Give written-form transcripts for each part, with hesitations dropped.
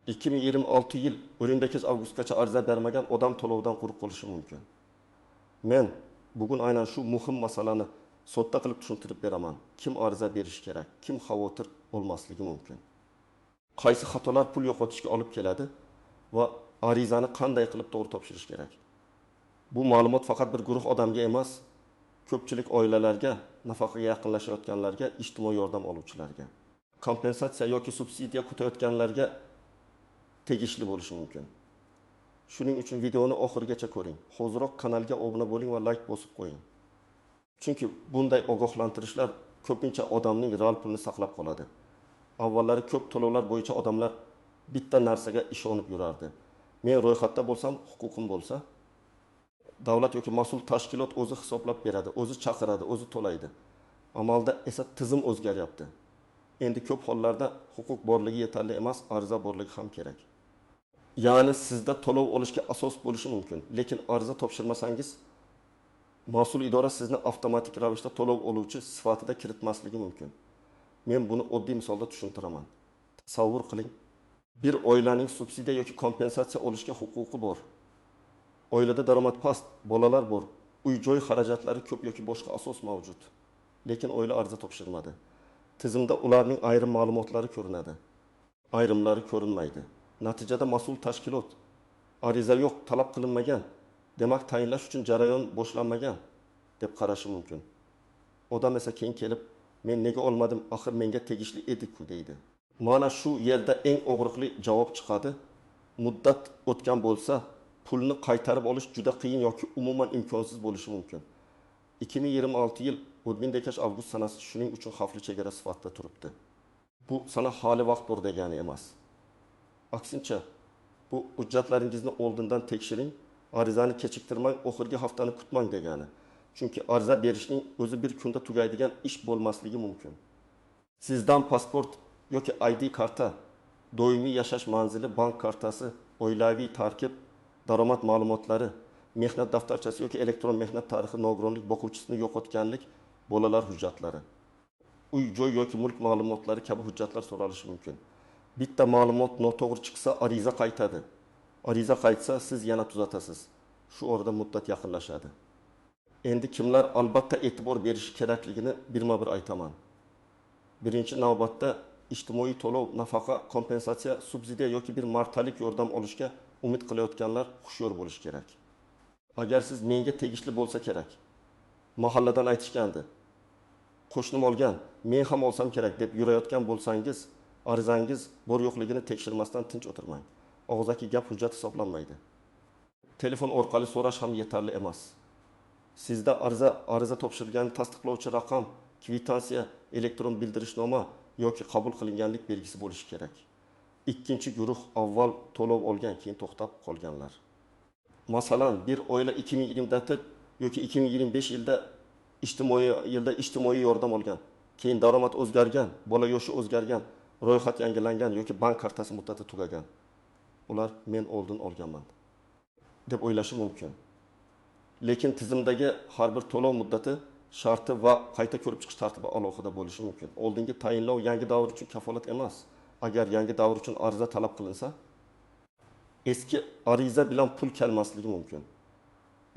2026 yil 28 avgustgacha ariza bermagan odam to'lovdan quruq qolishi mumkin. Men bugun aynan shu muhim masalani sodda qilib tushuntirib beraman. Kim ariza berish kerak, kim xavotir olmasligi mumkin. Qaysi xatolar pul yo'qotishga olib keladi va arizani qanday qilib to'g'ri topshirish kerak. Bu ma'lumot faqat bir guruh odamga emas, ko'pchilik oilalarga, nafaqaga yaqinlashayotganlarga, ijtimoiy yordam oluvchilarga, kompensatsiya yoki subsidiya kutayotganlarga tegishli bo'lishi mumkin. Shuning uchun videoni oxirigacha ko'ring. Hoziroq kanalga obuna bo'ling va like bosib qo'ying. Chunki bunday ogohlantirishlar ko'pincha odamning real pulini saqlab qoladi. Avvallari ko'p to'lovlar bo'yicha odamlar bitta narsaga ishonib yurardi. Men ro'yxatda bo'lsam, huquqim bo'lsa, davlat yoki mas'ul tashkilot o'zi hisoblab beradi, o'zi chaqiradi, o'zi to'laydi. Amalda esa tizim o'zgaryapti. Endi ko'p hollarda huquq borligi yetarli emas, ariza borligi ham kerak. Ya'ni sizda to'lov olishga asos bo'lishi mumkin, lekin ariza topshirmasangiz, mas'ul idora sizni avtomatik ravishda to'lov oluvchi sifatida kiritmasligi mumkin. Men buni oddiy misolda tushuntiraman. Tasavvur qiling, bir oilaning subsidiya yoki kompensatsiya olishga huquqi bor. Oilada daromad past, bolalar bor, uy-joy xarajatlari ko'p yoki boshqa asos mavjud. Lekin oila ariza topshirmadi. Tizimda ularning ayrim ma'lumotlari ko'rinadi, ayrimlari ko'rinmaydi. Natijada mas'ul tashkilot ariza yo'q, talab qilinmagan, demak tayinlash uchun jarayon boshlanmagan deb qarashi mumkin. Odam esa keyin kelib, men nega olmadim, axir menga tegishli edi-ku deydi. Mana shu yerda eng og'riqli javob chiqadi. Muddat o'tgan bo'lsa, pulni qaytarib olish juda qiyin yoki umuman imkonsiz bo'lishi mumkin. 2026 yil 28 sanasi shuning uchun xavfli chegara sifatida turibdi. Bu sana hali vaqt bor degani emas. Aksincha, bu hujjatlaringizni oldindan tekshiring, arizani kechiktirmang, oxirgi haftani kutmang degani. Chunki ariza berishning o'zi bir kunda tugaydigan ish bo'lmasligi mumkin. Sizdan pasport yoki ID karta, doimiy yashash manzili, bank kartasi, oilaviy tarkib, daromad ma'lumotlari, mehnat daftarchasi yoki elektron mehnat tarixi, nogironlik boquvchisini yo'qotganlik, bolalar hujjatlari, uy-joy yoki mulk ma'lumotlari kabi hujjatlar so'ralishi mumkin. Bitta ma'lumot noto'g'ri chiqsa, ariza qaytadi. Ariza qaytsa, siz yana tuzatasiz. Shu o'rda muddat yaqinlashadi. Endi kimlar albatta e'tibor berishi kerakligini birma-bir aytaman. Birinchi navbatda ijtimoiy to'lov, nafaqa, kompensatsiya, subsidiya yoki bir martalik yordam olishga umid qilayotganlar xushyor bo'lish kerak. Agar siz menga tegishli bo'lsa kerak, mahalladan aytishgandi, qo'shnim olgan, men ham olsam kerak deb yurayotgan bo'lsangiz, arizangiz bor yo'qligini tekshirmasdan tinch o'tirmang. Og'zaki gap hujjat hisoblanmaydi. Telefon orqali so'rash ham yetarli emas. Sizda ariza topshirganini tasdiqlovchi raqam, kvitansiya, elektron bildirishnoma yoki qabul qilinganlik belgisi bo'lishi kerak. Ikkinchi guruh avval to'lov olgan, keyin to'xtab qolganlar. Masalan, bir oila 2024 yoki 2025 yilda ijtimoiy yordam olgan, keyin daromad o'zgargan, bola yoshi o'zgargan, ro'yxat yangilangan yoki bank kartasi muddati tugagan. Ular men oldin olganman deb o'ylashi mumkin. Lekin tizimdagi har bir to'lov muddati, sharti va qayta ko'rib chiqish tartibi alohida bo'lishi mumkin. Oldingi tayinlov yangi davr uchun kafolat emas. Agar yangi davr uchun ariza talab qilinsa, eski ariza bilan pul kelmasligi mumkin.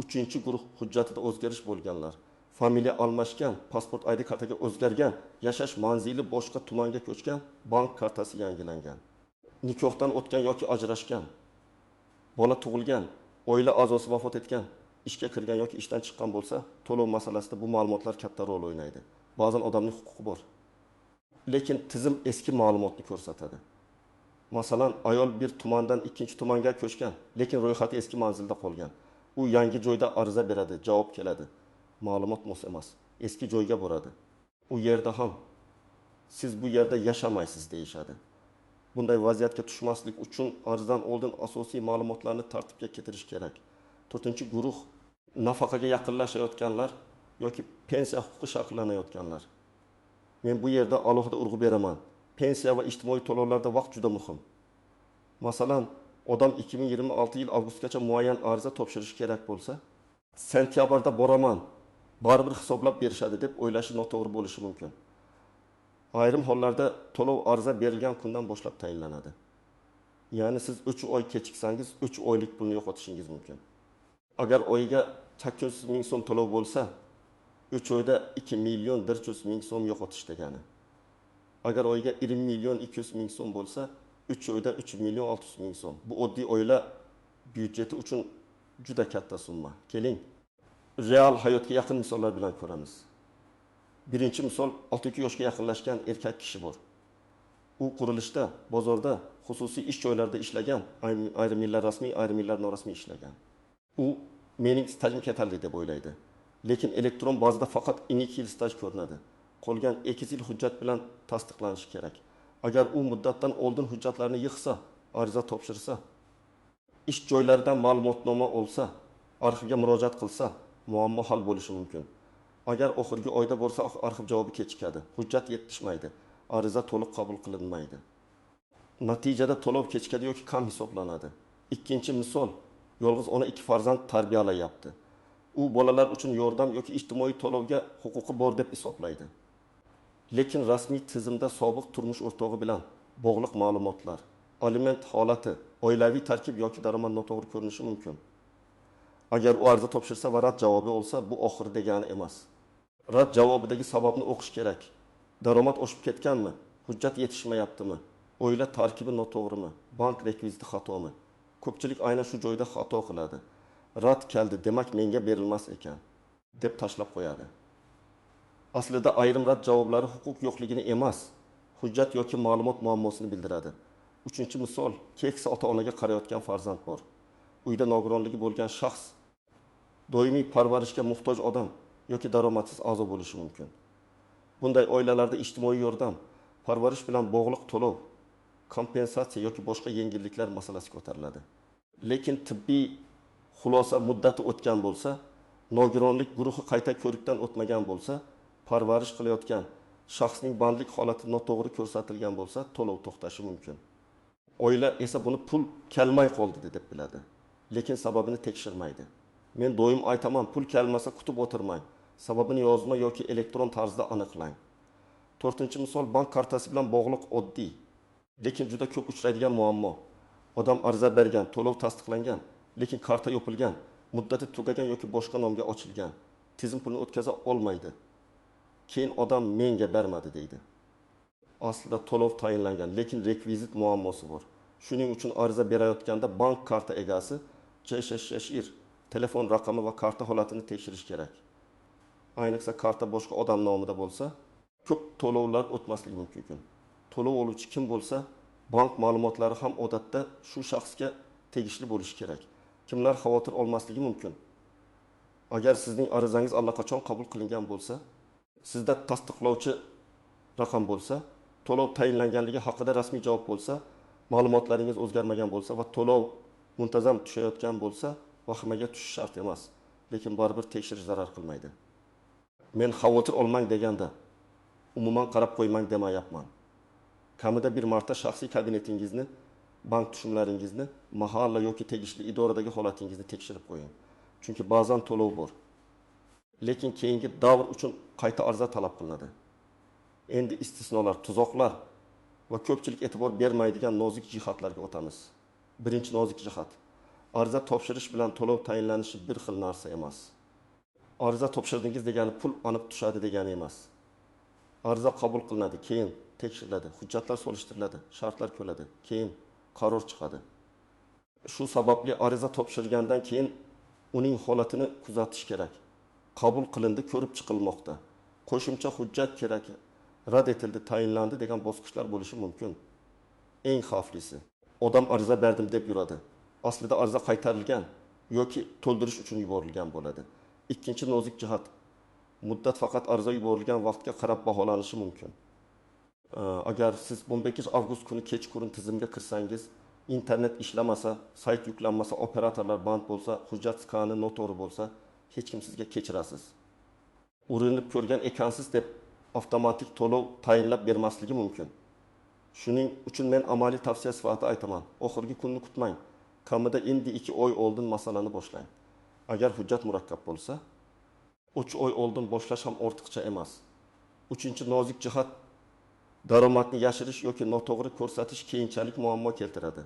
Uchinchi guruh hujjatida o'zgarish bo'lganlar, familiya almashgan, pasport ID kartaga o'zgargan, yashash manzili boshqa tumanga ko'chgan, bank kartasi yangilangan, nikohdan o'tgan yoki ajrashgan, bola tug'ilgan, oila a'zosi vafot etgan, ishga kirgan yoki ishdan chiqqan bo'lsa, to'lov masalasida bu ma'lumotlar katta rol o'ynaydi. Ba'zan odamning huquqi bor, lekin tizim eski ma'lumotni ko'rsatadi. Masalan, ayol bir tumandan ikkinchi tumanga ko'chgan, lekin ro'yxati eski manzilda qolgan. U yangi joyda ariza beradi, javob keladi. Ma'lumot mos emas, eski joyga boradi. U yerda ham siz bu yerda yashamaysiz deyishadi. Bunday vaziyatga tushmaslik uchun arizadan oldin asosiy ma'lumotlarni tartibga keltirish kerak. 4-guruh nafaqaga yaqinlashayotganlar yoki pensiya huquqi shakllanayotganlar. Men bu yerda alohida urg'u beraman. Pensiya va ijtimoiy to'lovlarda vaqt juda muhim. Masalan, odam 2026 yil avgustgacha muayyan ariza topshirish kerak bo'lsa, sentyabrda boraman, baribir hisoblab berishadi deb o'ylashi noto'g'ri bo'lishi mumkin. Ayrim hollarda to'lov ariza berilgan kundan boshlab tayinlanadi. Ya'ni siz 3 oy kechiksangiz 3 oylik pulni yo'qotishingiz mumkin. Agar oyiga 800 ming so'm to'lov bo'lsa, 3 oyda 2 million 400 ming so'm yo'qotish degani. Agar oyiga 20 million 200 ming so'm bo'lsa, 3 oyda 3 million 600 ming so'm. Bu oddiy oila byudjeti uchun juda katta summa. Keling, real hayotga yaqin misollar bilan ko'ramiz. Birinchi misol 62 yoshga yaqinlashgan erkak kishi bor. U qurilishda, bozorda, xususiy ish joylarida ishlagan, ayrim yillar rasmiy, ayrim yillar norasmiy ishlagan. U mening stajim ketarli deb o'ylaydi. Lekin elektron bazada faqat 12 yil staj ko'rinadi. Qolgan 2 yil hujjat bilan tasdiqlanishi kerak. Agar u muddatdan oldin hujjatlarni yig'sa, ariza topshirsa, ish joylaridan ma'lumotnoma olsa, arxivga murojaat qilsa, muammo hal bo'lishi mumkin. Agar oxirgi oyda bo'lsa, arxiv javobi kechikadi, hujjat yetishmaydi, ariza to'liq qabul qilinmaydi. Natijada to'lov kechikadi yoki kam hisoblanadi. Ikkinchi misol, yolg'iz ona 2 farzand tarbiyalayapti. U bolalar uchun yordam yoki ijtimoiy to'lovga huquqi bor deb hisoblaydi. Lekin rasmiy tizimda sobiq turmush o'rtog'i bilan bog'liq ma'lumotlar, aliment holati, oilaviy tarkib yoki daromad noto'g'ri ko'rinishi mumkin. Agar u ariza topshirsa va rad javobi olsa, bu oxiri degani emas. Rad javobidagi sababni o'qish kerak. Daromad oshib ketganmi? Hujjat yetishmayaptimi? Oila tarkibi noto'g'rimi? Bank rekviziti xatomi? Ko'pchilik aynan shu joyda xato qiladi. Rad keldi, demak menga berilmas ekan deb tashlab qo'yadi. Aslida ayrim rad javoblari huquq yo'qligini emas, hujjat yoki ma'lumot muammosini bildiradi. Uchinchi misol, keksa ota-onaga qarayotgan farzand bor. Uyda nogironligi bo'lgan shaxs doimiy parvarishga muhtoj odam yoki daromadsiz a'zo bo'lishi mumkin. Bunday oilalarda ijtimoiy yordam, parvarish bilan bog'liq to'lov, kompensatsiya yoki boshqa yengilliklar masalasi ko'tariladi. Lekin tibbiy xulosa muddati o'tgan bo'lsa, nogironlik guruhi qayta ko'rikdan o'tmagan bo'lsa, parvarish qilayotgan shaxsning bandlik holati noto'g'ri ko'rsatilgan bo'lsa, to'lov to'xtashi mumkin. Oila esa buni pul kelmay qoldi deb biladi, lekin sababini tekshirmaydi. Men doim aytaman, pul kelmasa kutib o'tirmang. Sababini yozma yoki elektron tarzda aniqlang. 4-misol, bank kartasi bilan bog'liq oddiy, lekin juda ko'p uchraydigan muammo. Odam ariza bergan, to'lov tasdiqlangan, lekin karta yopilgan, muddati tugagan yoki boshqa nomga ochilgan. Tizim pulni o'tkaza olmaydi. Keyin odam menga bermadi deydi. Aslida to'lov tayinlangan, lekin rekvizit muammosi bor. Shuning uchun ariza berayotganda bank karta egasi JSHIR telefon raqami va karta holatini tekshirish kerak. Ayniqsa karta boshqa odam nomida bo'lsa, ko'p to'lovlar o'tmasligi mumkin. To'lov oluvchi kim bo'lsa, bank ma'lumotlari ham odatda shu shaxsga tegishli bo'lishi kerak. Kimlar xavotir olmasligi mumkin. Agar sizning arizangiz allaqachon qabul qilingan bo'lsa, sizda tasdiqlovchi raqam bo'lsa, to'lov tayinlanganligi haqida rasmiy javob bo'lsa, ma'lumotlaringiz o'zgarmagan bo'lsa va to'lov muntazam tushayotgan bo'lsa, vahimaga tushish shart emas, lekin baribir tekshirish zarar qilmaydi. Men xavotir olmang deganda, umuman qarab qo'ymang demayapman. Kamida bir marta shaxsiy kabinetingizni, bank tushumlaringizni, mahalla yoki tegishli idoradagi holatingizni tekshirib qo'ying. Chunki ba'zan to'lov bor. Lekin keyingi davr uchun qayta ariza talab qilinadi. Endi istisnolar, tuzoqlar va ko'pchilik e'tibor bermaydigan nozik jihatlarga o'tamiz. Birinchi nozik jihat. Ariza topshirish bilan to'lov tayinlanishi bir xil narsa emas. Ariza topshirdingiz degani pul anib tushadi degani emas. Ariza qabul qilinadi, keyin tekshiriladi, hujjatlar solishtiriladi, shartlar ko'riladi, keyin qaror chiqadi. Shu sababli ariza topshirgandan keyin uning holatini kuzatish kerak. Qabul qilindi, ko'rib chiqilmoqda. Qo'shimcha hujjat kerak, rad etildi, tayinlandi degan bosqichlar bo'lishi mumkin. Eng xavflisi, odam ariza berdim deb yuradi. Aslida ariza qaytarilgan yoki to'ldirish uchun yuborilgan bo'ladi. Ikkinchi nozik jihat, muddat faqat ariza yuborilgan vaqtga qarab baholanishi mumkin. Agar siz 15 avgust kuni kechqurun tizimga kirsangiz, internet ishlamasa, sayt yuklanmasa, operatorlar band bo'lsa, hujjat skani noto'g'ri bo'lsa, hech kim sizga kechirasiz. Urinib ko'rgan ekansiz deb avtomatik to'lov tayinlab bermasligi mumkin. Shuning uchun men amaliy tavsiya sifatida aytaman. Oxirgi kunni kutmang. Kamida endi 2 oy oldin masalani boshlang. Agar hujjat murakkab bo'lsa, 3 oy oldin boshlash ham ortiqcha emas. Uchinchi nozik jihat, daromadni yashirish yoki noto'g'ri ko'rsatish keyinchalik muammo keltiradi.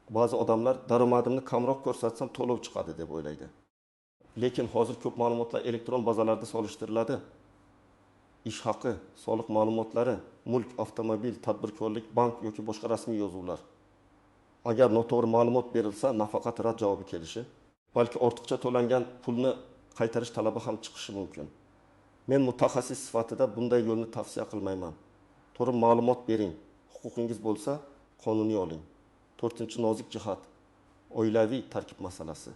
Ba'zi odamlar daromadimni kamroq ko'rsatsam to'lov chiqadi deb o'ylaydi. Lekin hozir ko'p ma'lumotlar elektron bazalarda solishtiriladi. Ish haqi, soliq ma'lumotlari, mulk, avtomobil, tadbirkorlik, bank yoki boshqa rasmiy yozuvlar. Agar noto'g'ri ma'lumot berilsa, nafaqat rad javobi kelishi, balki ortiqcha to'langan pulni qaytarish talabi ham chiqishi mumkin. Men mutaxassis sifatida bunday yo'lni tavsiya qilmayman. To'g'ri ma'lumot bering. Huquqingiz bo'lsa, qonuniy oling. 4-nozik jihat, oilaviy tarkib masalasi.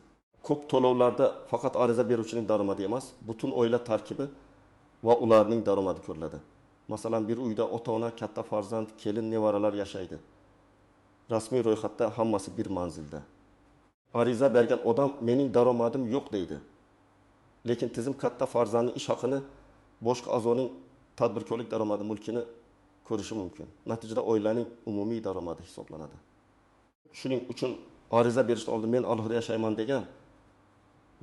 Ko'p to'lovlarda faqat ariza beruvchining daromadi emas, butun oila tarkibi va ularning daromadi ko'riladi. Masalan, bir uyda ota-ona, katta farzand, kelin, nevaralar yashaydi. Rasmiy ro'yxatda hammasi bir manzilda. Ariza bergan odam mening daromadim yo'q deydi. Lekin tizim katta farzandning ish haqini, boshqa a'zoning tadbirkorlik daromadi, mulkini ko'rishi mumkin. Natijada oilaning umumiy daromadi hisoblanadi. Shuning uchun ariza berishdan oldin men alohida yashayman degan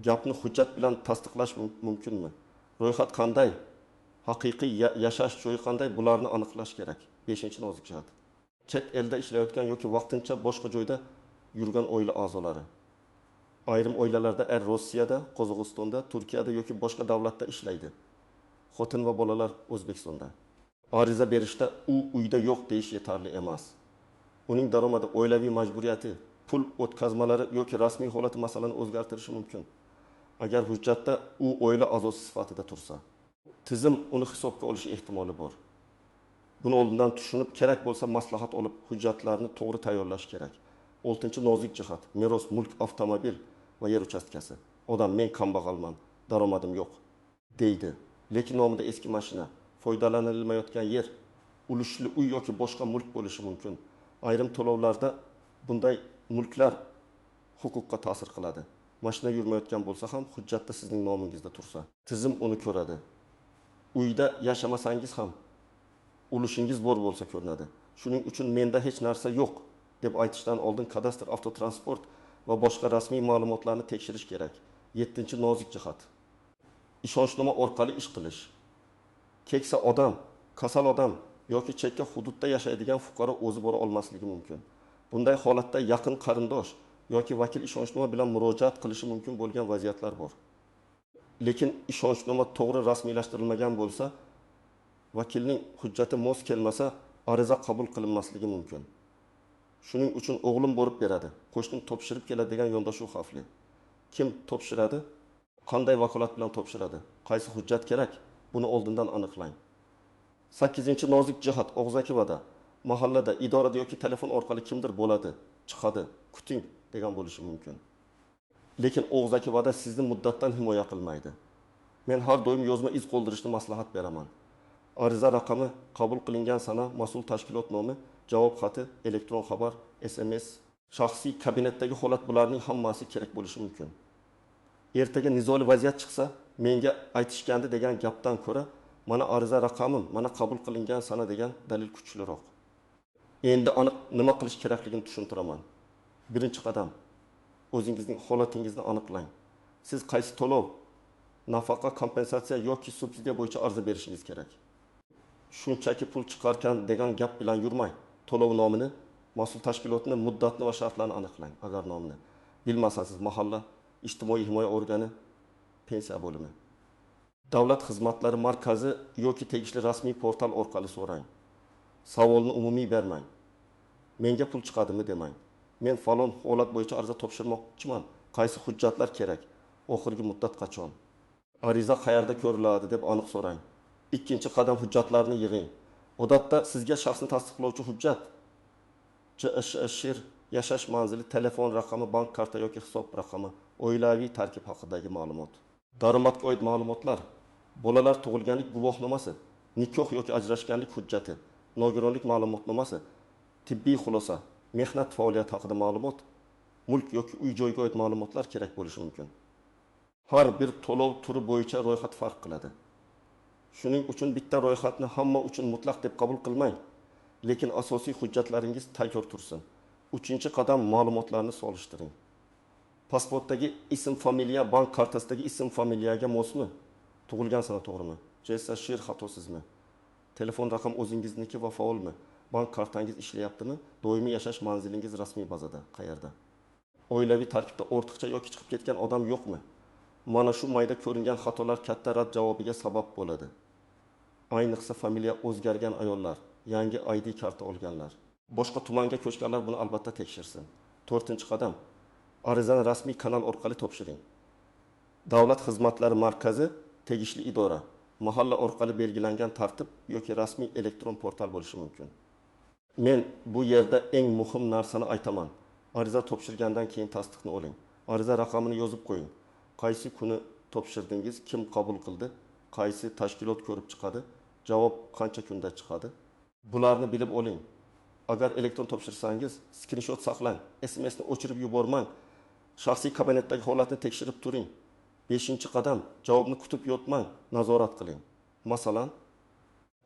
gapni hujjat bilan tasdiqlash mumkinmi? Ro'yxat qanday? Haqiqiy yashash joyi qanday? Bularni aniqlash kerak. 5-nozik jihat. Chet elda ishlayotgan yoki vaqtincha boshqa joyda yurgan oila a'zolari. Ayrim oilalarda Rossiyada, Qozog'istonda, Turkiyada yoki boshqa davlatda ishlaydi. Xotin va bolalar O'zbekistonda. Ariza berishda u uyda yo'q deyish yetarli emas. Uning daromadi, oilaviy majburiyati, pul o'tkazmalari yoki rasmiy holati masalani o'zgartirishi mumkin. Agar hujjatda u oila a'zosi sifatida tursa, tizim uni hisobga olishi ehtimoli bor. Buni oldindan tushunib, kerak bo'lsa maslahat olib, hujjatlarni to'g'ri tayyorlash kerak. 6-nozik jihat, meros, mulk, avtomobil va yer uchastkasi. Odam men kambag'alman, daromadim yo'q deydi. Lekin nomida eski mashina, foydalanilmayotgan yer, ulushli uy yoki boshqa mulk bo'lishi mumkin. Ayrim to'lovlarda bunday mulklar huquqqa ta'sir qiladi. Mashina yurmayotgan bo'lsa ham hujjatda sizning nomingizda tursa, tizim uni ko'radi. Uyda yashamasangiz ham ulushingiz bor bo'lsa ko'rinadi. Shuning uchun menda hech narsa yo'q deb aytishdan oldin kadastr, avtotransport va boshqa rasmiy ma'lumotlarni tekshirish kerak. 7-nozik jihat. Ishonchnoma orqali ish qilish. Keksa odam, kasal odam yoki chekka hududda yashaydigan fuqaro o'zi bora olmasligi mumkin. Bunday holatda yaqin qarindosh yoki vakil ishonchnoma bilan murojaat qilishi mumkin bo'lgan vaziyatlar bor. Lekin ishonchnoma to'g'ri rasmiylashtirilmagan bo'lsa, vakilning hujjati mos kelmasa, ariza qabul qilinmasligi mumkin. Shuning uchun o'g'lim borib beradi, qo'shnim topshirib keladi degan yondashuv xavfli. Kim topshiradi? Qanday vakolat bilan topshiradi? Qaysi hujjat kerak? Buni oldindan aniqlang. 8-nozik jihat, og'zakivada, mahallada, idorada yoki telefon orqali kimdir bo'ladi, chiqadi, kuting degan bo'lishi mumkin. Lekin og'zakivada sizni muddatdan himoya qilmaydi. Men har doim yozma iz qoldirishni maslahat beraman. Ariza raqami, qabul qilingan sana, mas'ul tashkilot nomi, javob xati, elektron xabar, SMS, shaxsiy kabinetdagi holat, bularning hammasi kerak bo'lishi mumkin. Ertaga nizoli vaziyat chiqsa, menga aytishgandi degan gapdan ko'ra, mana ariza raqamim, mana qabul qilingan sana degan dalil kuchliroq. Endi aniq nima qilish kerakligini tushuntiraman. Birinchi qadam, o'zingizning holatingizni aniqlang. Siz qaysi to'lov, nafaqa, kompensatsiya yoki subsidiya bo'yicha ariza berishingiz kerak. Shunchaki pul chiqarkan degan gap bilan yurmang. To'lov nomini, mas'ul tashkilotni, muddatni va shartlarni aniqlang. Agar nomini bilmasangiz, mahalla ijtimoiy himoya organi, pensiya bo'limi, davlat xizmatlari markazi yoki tegishli rasmiy portal orqali so'rang. Savolni umumiy bermang. Menga pul chiqadimi demang. Men falon holat bo'yicha ariza topshirmoqchiman. Qaysi hujjatlar kerak? Oxirgi muddat qachon? Ariza qayerda ko'riladi deb aniq so'rang. Ikkinchi qadam, hujjatlarni yig'ing. Odatda sizga shaxsni tasdiqlovchi hujjat, JSHR, yashash manzili, telefon raqami, bank karta yoki hisob raqami, oilaviy tarkib haqidagi ma'lumot, daromadga oid ma'lumotlar, bolalar tug'ilganlik guvohnomasi, nikoh yoki ajrashganlik hujjati, nogironlik ma'lumotnomasi, tibbiy xulosa, mehnat faoliyati haqida ma'lumot, mulk yoki uy joyga oid ma'lumotlar kerak bo'lishi mumkin. Har bir to'lov turi bo'yicha ro'yxat farq qiladi. Shuning uchun bitta ro'yxatni hamma uchun mutlaq deb qabul qilmang, lekin asosiy hujjatlaringiz tayyor tursin. 3-qadam, ma'lumotlarni solishtiring. Pasportdagi ism, familiya, bank kartasidagi ism, familiyaga mosmi? Tug'ilgan sana to'g'rimi? JSHR xatosizmi? Telefon raqam o'zingizniki va faolmi? bank kartangiz ishlayaptimi? Doimiy yashash manzilingiz rasmiy bazada qayerda? Oilaviy tarkibda ortiqcha yoki chiqib ketgan odam yo'qmi? Mana shu mayda ko'ringan xatolar katta rad javobiga sabab bo'ladi. Ayniqsa familiya o'zgargan ayollar, yangi ID karta olganlar, boshqa tumanga ko'chganlar buni albatta tekshirsin. 4-qadam. Arizani rasmiy kanal orqali topshiring. Davlat xizmatlari markazi, tegishli idora, mahalla orqali belgilangan tartib yoki rasmiy elektron portal bo'lishi mumkin. Men bu yerda eng muhim narsani aytaman. Ariza topshirgandan keyin tasdiqni oling. Ariza raqamini yozib qo'ying. Qaysi kuni topshirdingiz, kim qabul qildi, qaysi tashkilot ko'rib chiqadi, javob qancha kunda chiqadi. Bularni bilib oling. Agar elektron topshirsangiz, screenshot saqlang, SMS ni o'chirib yubormang. Shaxsiy kabinetdagi holatni tekshirib turing. 5-qadam, javobni kutib yotmang, nazorat qiling. Masalan,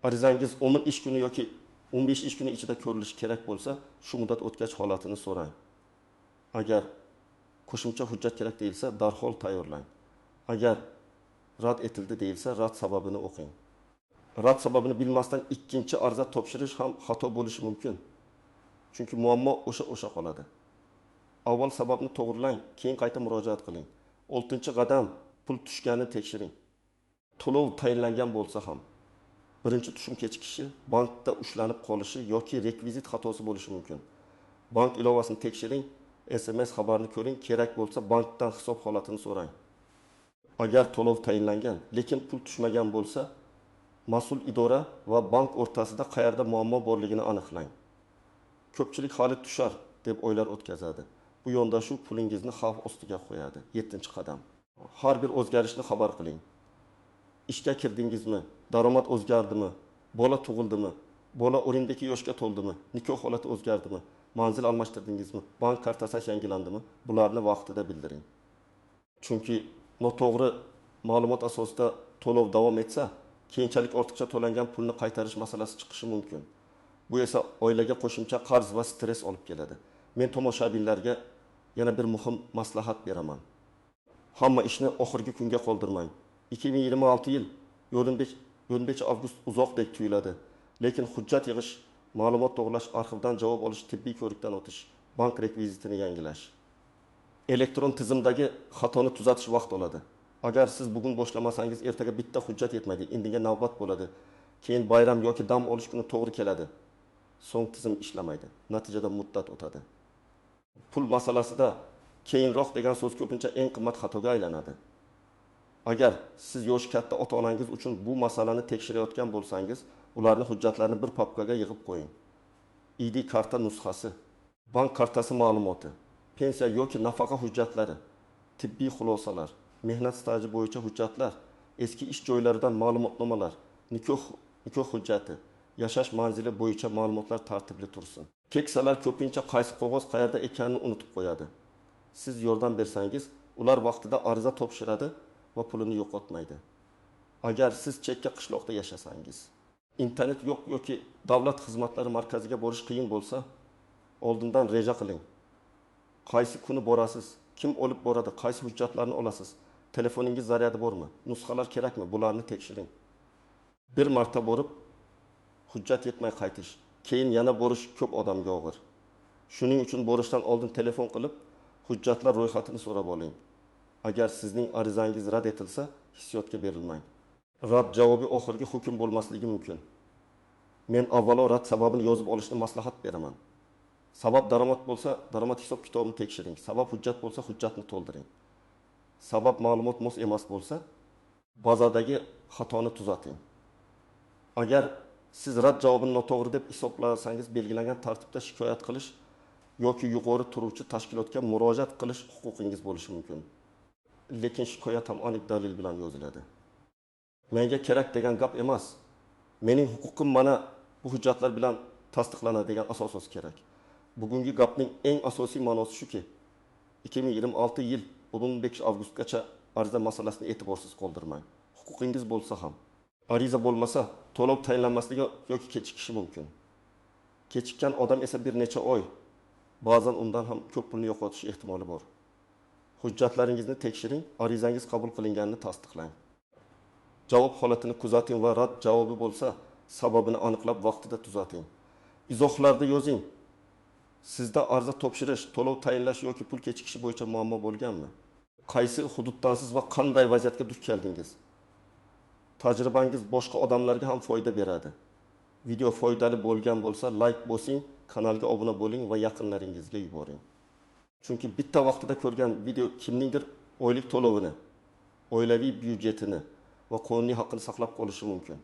arizangiz 10 ish kuni yoki 15 ish kuni ichida ko'rilishi kerak bo'lsa, shu muddat o'tgach holatini so'rang. Agar qo'shimcha hujjat kerak deyilsa, darhol tayyorlang. Agar rad etildi deyilsa, rad sababini o'qing. Rad sababini bilmasdan ikkinchi ariza topshirish ham xato bo'lishi mumkin. Chunki muammo o'sha qoladi. Avval sababni to'g'rilang, keyin qayta murojaat qiling. 6-qadam, pul tushganini tekshiring. To'lov tayinlangan bo'lsa ham birinchi tushum kechikishi, bankda ushlanib qolishi yoki rekvizit xatosi bo'lishi mumkin. Bank ilovasini tekshiring, SMS xabarini ko'ring, kerak bo'lsa bankdan hisob holatini so'rang. Agar to'lov tayinlangan, lekin pul tushmagan bo'lsa, mas'ul idora va bank o'rtasida qayerda muammo borligini aniqlang. Ko'pchilik hali tushar deb o'ylar o'tkazadi. Bu yondashuv pulingizni xavf ostiga qo'yadi. 7-qadam. Har bir o'zgarishni xabar qiling. Ishga kirdingizmi? Daromad o'zgardimi? Bola tug'ildimi? Bola o'rindagi yoshga to'ldimi? Nikoh holati o'zgardimi? Manzil almashtirdingizmi? Bank kartasi yangilandimi? Bularni vaqtida bildiring. Chunki noto'g'ri ma'lumot asosida to'lov davom etsa, keyinchalik ortiqcha to'langan pulni qaytarish masalasi chiqishi mumkin. Bu esa oilaga qo'shimcha qarz va stress olib keladi. Men tomoshabinlarga yana bir muhim maslahat beraman. Hamma ishni oxirgi kunga qoldirmang. 2026 yil 15 avgust uzoqdek tuyuladi. Lekin hujjat yig'ish, ma'lumot to'g'rilash, arxivdan javob olish, tibbiy ko'rikdan o'tish, bank rekvizitini yangilash. Elektron tizimdagi xatoni tuzatish vaqt oladi. Agar siz bugun boshlamasangiz, ertaga bitta hujjat yetmaydi, indinga navbat bo'ladi. Keyin bayram yoki dam olish kuni to'g'ri keladi. So'ng tizim ishlamaydi. Natijada muddat o'tadi. Pul masalasida keyinroq degan so'z ko'pincha eng qimmat xatoga aylanadi. Agar siz yosh katta ota-onangiz uchun bu masalani tekshirayotgan bo'lsangiz, ularning hujjatlarini bir papkaga yig'ib qo'ying. ID karta nusxasi, bank kartasi ma'lumoti, pensiya yoki nafaqa hujjatlari, tibbiy xulosalar, mehnat staji bo'yicha hujjatlar, eski ish joylaridan ma'lumotnomalar, nikoh hujjati, yashash manzili bo'yicha ma'lumotlar tartibli tursin. Keksalar ko'pincha qaysi qog'oz qayerda ekanini unutib qo'yadi. Siz yordam bersangiz, ular vaqtida ariza topshiradi va pulini yo'qotmaydi. Agar siz chekka qishloqda yashasangiz, internet yo'q yoki davlat xizmatlari markaziga borish qiyin bo'lsa, oldindan reja qiling. Qaysi kuni borasiz, kim olib boradi, qaysi hujjatlarni olasiz, telefoningiz zaryadi bormi, nusxalar kerakmi, bularni tekshiring. Bir marta borib hujjat yetmay qaytish, keyin yana borish ko'p odamga og'ir. Shuning uchun borishdan oldin telefon qilib, hujjatlar ro'yxatini so'rab oling. Agar sizning arizangiz rad etilsa, hissiyotga berilmang. Rad javobi oxirgi hukm bo'lmasligi mumkin. Men avvalo rad sababini yozib olishni maslahat beraman. Sabab daromad bo'lsa, daromad hisob kitobini tekshiring. Sabab hujjat bo'lsa, hujjatni to'ldiring. Sabab ma'lumot mos emas bo'lsa, bazadagi xatoni tuzating. Agar siz rad javobini noto'g'ri deb hisoblasangiz, belgilangan tartibda shikoyat qilish yoki yuqori turuvchi tashkilotga murojaat qilish huquqingiz bo'lishi mumkin. Lekin shikoyat ham aniq dalil bilan yoziladi. Menga kerak degan gap emas. Mening huquqim mana bu hujjatlar bilan tasdiqlanadi degan asos kerak. Bugungi gapning eng asosiy ma'nosi shuki, 2026 yil 15 avgustgacha ariza masalasini e'tiborsiz qoldirmang. Huquqingiz bo'lsa ham. Ariza bo'lmasa, to'lov tayinlanmasligi yoki kechikishi mumkin. Kechikkan odam esa bir necha oy, ba'zan undan ham ko'p pulni yo'qotish ehtimoli bor. Hujjatlaringizni tekshiring, arizangiz qabul qilinganini tasdiqlang. Javob holatini kuzating va rad javobi bo'lsa, sababini aniqlab vaqtida tuzating. izohlarda yozing. Sizda ariza topshirish, to'lov tayinlash yoki pul kechikishi bo'yicha muammo bo'lganmi? Qaysi hududdansiz va qanday vaziyatga duch keldingiz? Tajribangiz boshqa odamlarga ham foyda beradi. Video foydali bo'lgan bo'lsa, like bosing, kanalga obuna bo'ling va yaqinlaringizga yuboring. Chunki bitta vaqtida ko'rgan video kimningdir oylik to'lovini, oilaviy byudjetini va qonuniy haqqini saqlab qolishi mumkin.